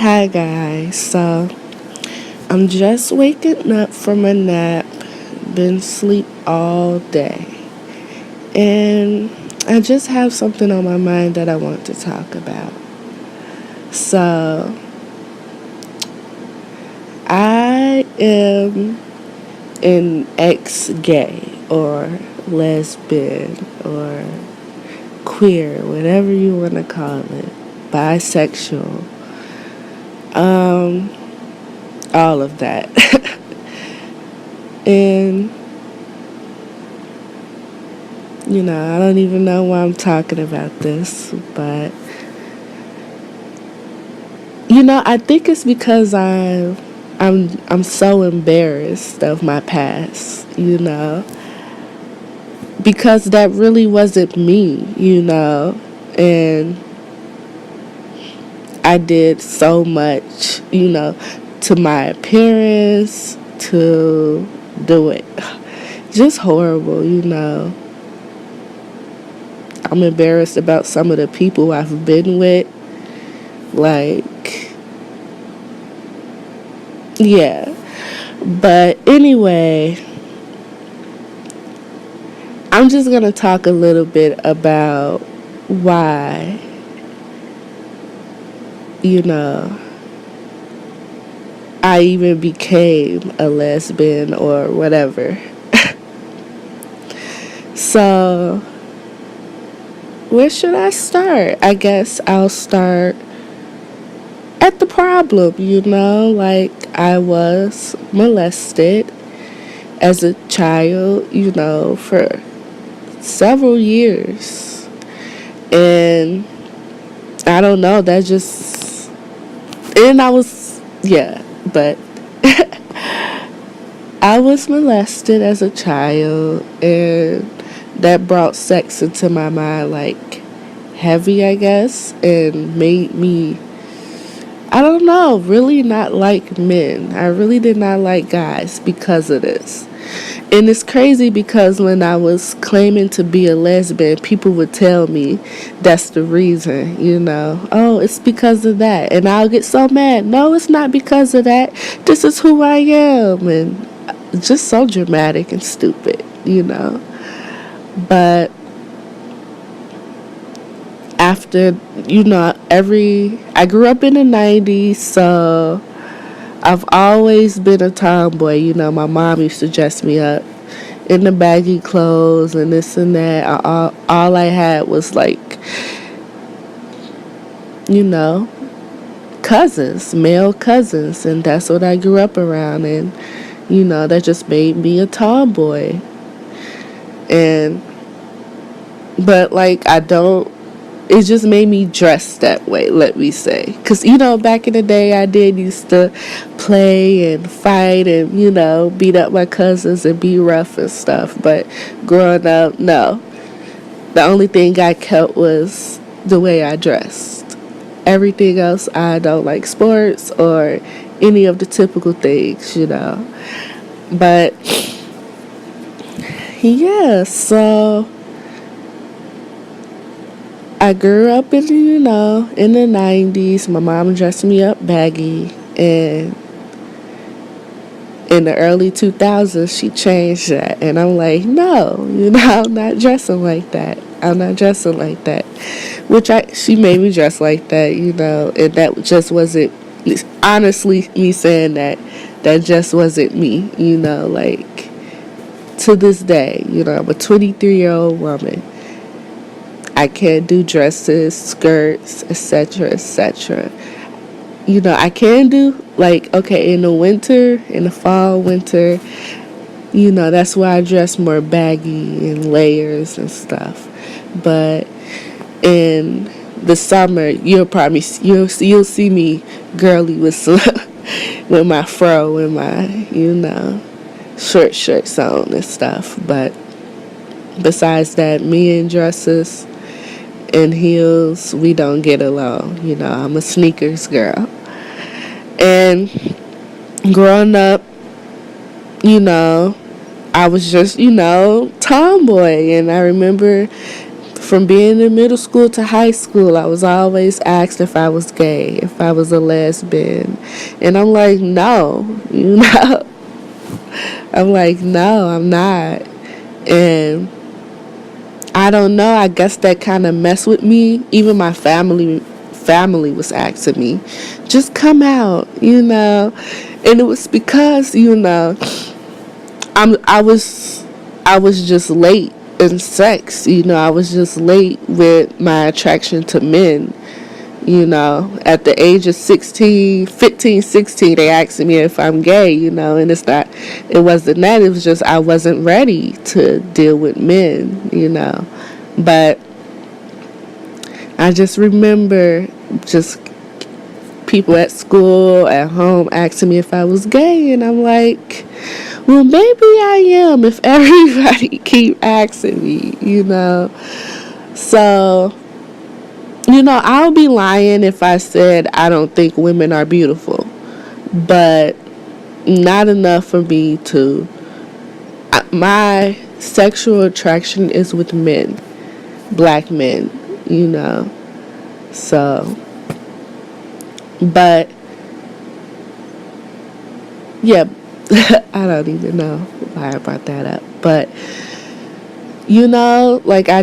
Hi guys, so I'm just waking up from a nap, been asleep all day, and I just have something on my mind that I want to talk about. So, I am an ex-gay or lesbian or queer, whatever you want to call it, bisexual, um, all of that. And I don't even know why I'm talking about this, but I think it's because I'm so embarrassed of my past, because that really wasn't me, and I did so much, to my appearance to do it. Just horrible. I'm embarrassed about some of the people I've been with. Like, yeah. But anyway, I'm just going to talk a little bit about why, I even became a lesbian or whatever. So, where should I start? I guess I'll start at the problem, like I was molested as a child, for several years. And I don't know, and I was, yeah, but I was molested as a child, and that brought sex into my mind, like, heavy, I guess, and made me, I don't know, really not like men. I really did not like guys because of this. And it's crazy because when I was claiming to be a lesbian, people would tell me that's the reason, Oh, it's because of that. And I'll get so mad. No, it's not because of that. This is who I am. And just so dramatic and stupid, But after, I grew up in the 90s, so I've always been a tomboy. My mom used to dress me up in the baggy clothes and this and that. All I had was, like, cousins, male cousins, and that's what I grew up around, and, that just made me a tomboy. But, like, it just made me dress that way, let me say. Because, back in the day, I did used to play and fight and, beat up my cousins and be rough and stuff. But growing up, no. The only thing I kept was the way I dressed. Everything else, I don't like sports or any of the typical things, But, yeah, so I grew up in the 90s. My mom dressed me up baggy, and in the early 2000s, she changed that. And I'm like, no, I'm not dressing like that. I'm not dressing like that. She made me dress like that, and that just wasn't, honestly, me saying that just wasn't me, like, to this day, I'm a 23-year-old woman. I can't do dresses, skirts, etc., etc. I can do, like, okay, in the fall, winter, that's why I dress more baggy and layers and stuff. But in the summer, you'll see me girly with with my fro and my, short shirts on and stuff. But besides that, me and dresses and heels, we don't get along. I'm a sneakers girl. And growing up, I was just, tomboy. And I remember from being in middle school to high school, I was always asked if I was gay, if I was a lesbian. And I'm like, no, I'm like, no, I'm not. And I don't know, I guess that kind of messed with me. Even my family was asking me, just come out, And it was because, I was just late in sex, I was just late with my attraction to men. At the age of 15, 16, they asked me if I'm gay, and it wasn't that, it was just I wasn't ready to deal with men, but I just remember just people at school, at home, asking me if I was gay, and I'm like, well, maybe I am if everybody keep asking me, So, I'll be lying if I said I don't think women are beautiful, but not enough for me to. My sexual attraction is with men, black men, So, but, yeah, I don't even know why I brought that up, but, like I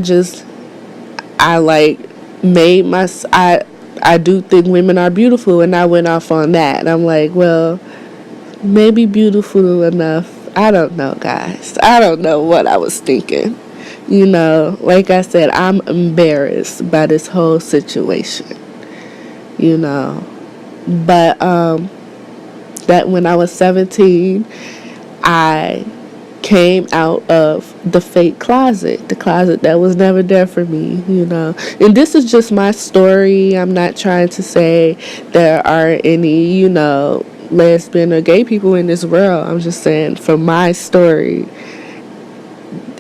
made I do think women are beautiful, and I went off on that, and I'm like, well, maybe beautiful enough. I don't know, guys. I don't know what I was thinking. Like I said, I'm embarrassed by this whole situation. But that when I was 17, I came out of the fake closet, the closet that was never there for me, And this is just my story. I'm not trying to say there are any, lesbian or gay people in this world. I'm just saying, for my story,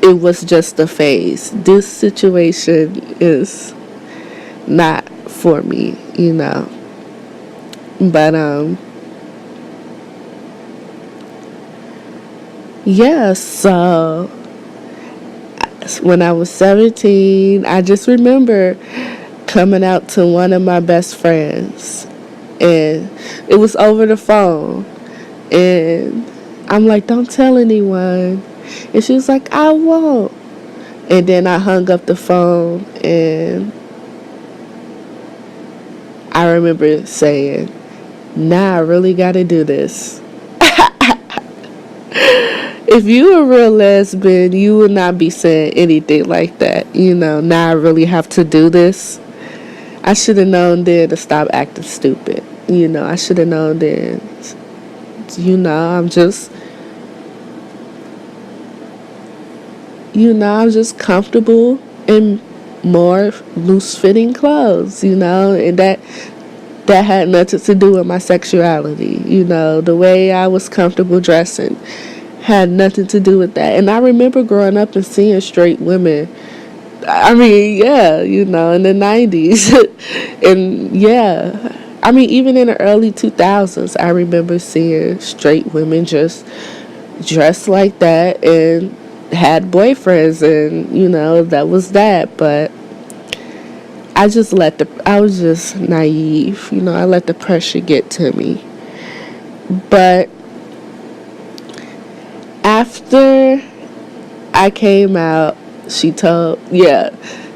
it was just a phase. This situation is not for me, But, yeah, so when I was 17, I just remember coming out to one of my best friends, and it was over the phone, and I'm like, don't tell anyone, and she was like, I won't, and then I hung up the phone, and I remember saying, nah, I really gotta do this. If you a real lesbian, you would not be saying anything like that. Now I really have to do this. I should have known then to stop acting stupid. I should have known then. I'm just, I'm just comfortable in more loose-fitting clothes, and that had nothing to do with my sexuality. The way I was comfortable dressing had nothing to do with that. And I remember growing up and seeing straight women. I mean, yeah, in the 90s. And yeah, I mean, even in the early 2000s, I remember seeing straight women just dressed like that and had boyfriends, and, that was that. But I was just naive, I let the pressure get to me. But after I came out,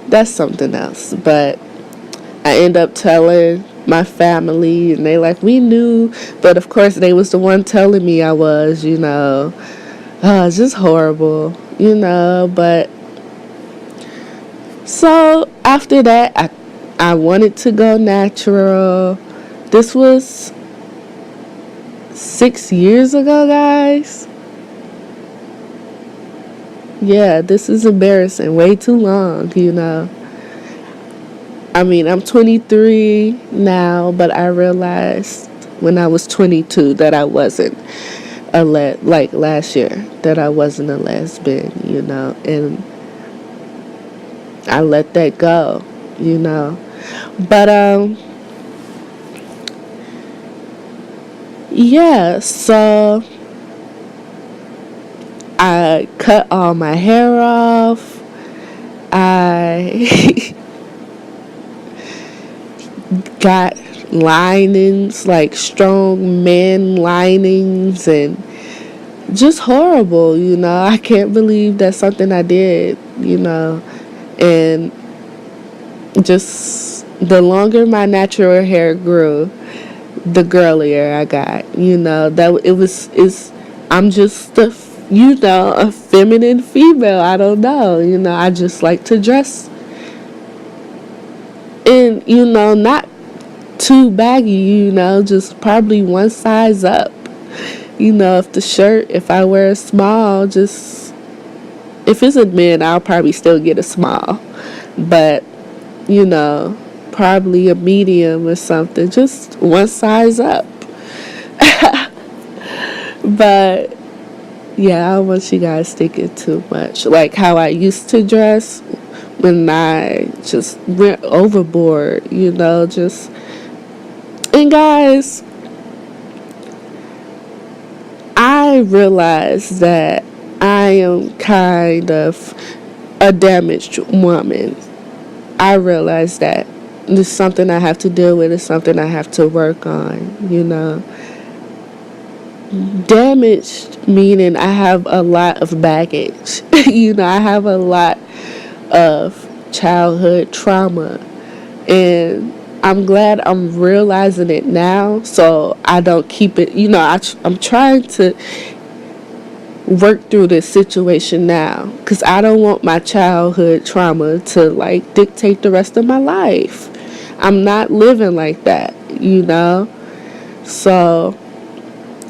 that's something else. But I end up telling my family, and they like, we knew, but of course they was the one telling me I was, it's just horrible, but so after that, I wanted to go natural. This was 6 years ago, guys. Yeah, this is embarrassing. Way too long, I mean, I'm 23 now, but I realized when I was 22 that I wasn't like last year, that I wasn't a lesbian, and I let that go, But, yeah, so I cut all my hair off. I got linings, like strong men linings, and just horrible, I can't believe that's something I did, and just the longer my natural hair grew, the girlier I got, that I'm just a feminine female. I don't know, I just like to dress in, not too baggy, just probably one size up. If I wear a small, just, if it's a man, I'll probably still get a small. But, probably a medium or something, just one size up. But, yeah, I don't want you guys thinking too much. Like how I used to dress when I just went overboard, just. And guys, I realize that I am kind of a damaged woman. I realize that it's something I have to deal with. It's something I have to work on, Damaged meaning I have a lot of baggage. I have a lot of childhood trauma. And I'm glad I'm realizing it now so I don't keep it. I'm trying to work through this situation now because I don't want my childhood trauma to dictate the rest of my life. I'm not living like that, So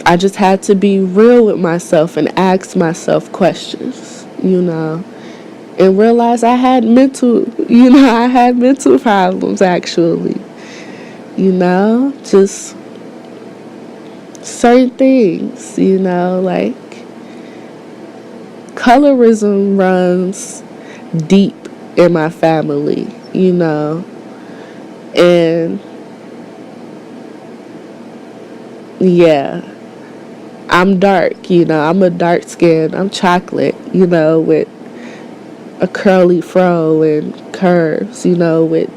I just had to be real with myself and ask myself questions, and realize I had mental problems actually, just certain things, like colorism runs deep in my family, and yeah, I'm dark, I'm a dark skin, I'm chocolate, with a curly fro and curves, with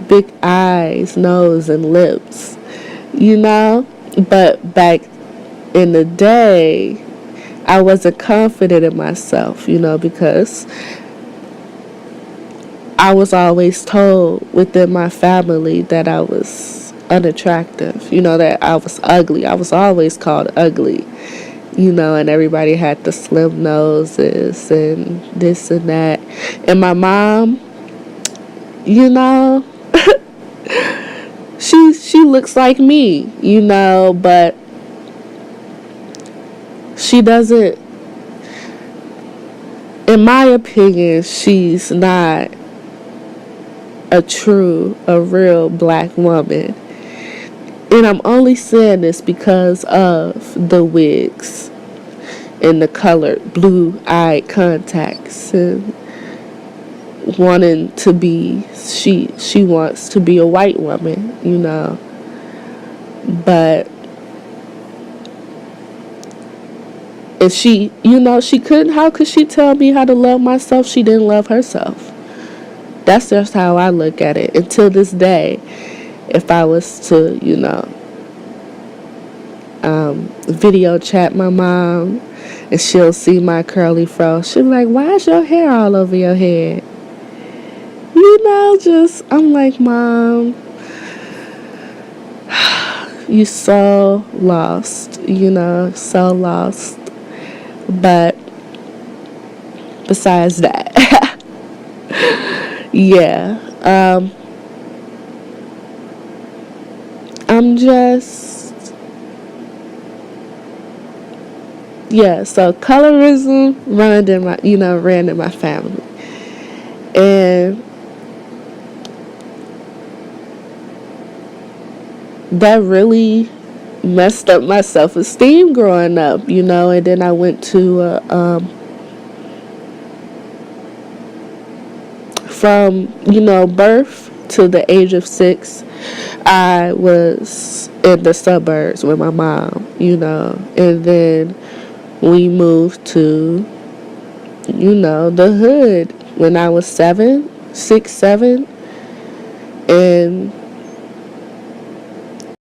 big eyes, nose, and lips, But back in the day, I wasn't confident in myself, because I was always told within my family that I was unattractive, that I was ugly. I was always called ugly, and everybody had the slim noses and this and that. And my mom, she looks like me, but she doesn't, in my opinion, she's not a real black woman. And I'm only saying this because of the wigs and the colored blue-eyed contacts and wanting to be, she wants to be a white woman, But if she, she couldn't, how could she tell me how to love myself? She didn't love herself. That's just how I look at it. Until this day, if I was to, video chat my mom and she'll see my curly fro, she'll be like, why is your hair all over your head? I'm like, Mom, you so lost, so lost. But besides that, yeah, I'm just, yeah, so colorism ran in my family. And that really messed up my self-esteem growing up, and then I went to from birth to the age of 6, I was in the suburbs with my mom, and then we moved to the hood when I was 7, 6'7", and